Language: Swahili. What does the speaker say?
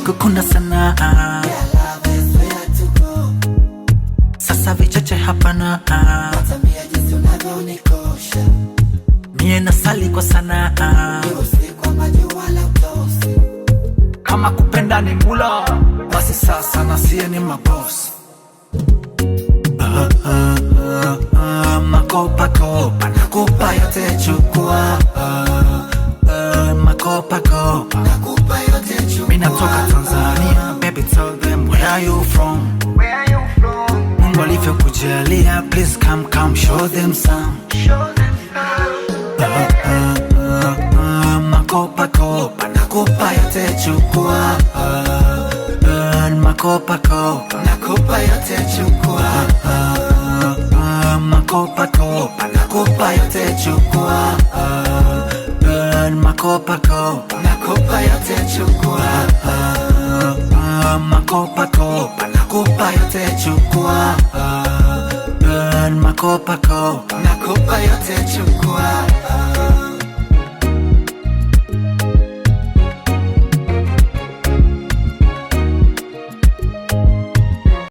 kukunda sana. Sasa vichache hapana. Mie nasali kwa sana. Kama kupenda ni mula, basi sasa nasie ni maboss. Makopa kopa, nakupa yote chukua. Makopa kopa, nakupa yote chukua. Mina toka Tanzania, baby tell them where are you from? Mungu alivyo kujalia, please come show them some. Makopa kopa, nakupa yote chukua. Makopa kopa, nakupa yote chukua. Makopa kopa, nakupa yote chukua. Makopa kopa, nakupa yote chukua. Makopa kopa, nakupa yote chukua. Makopa kopa, nakupa yote chukua.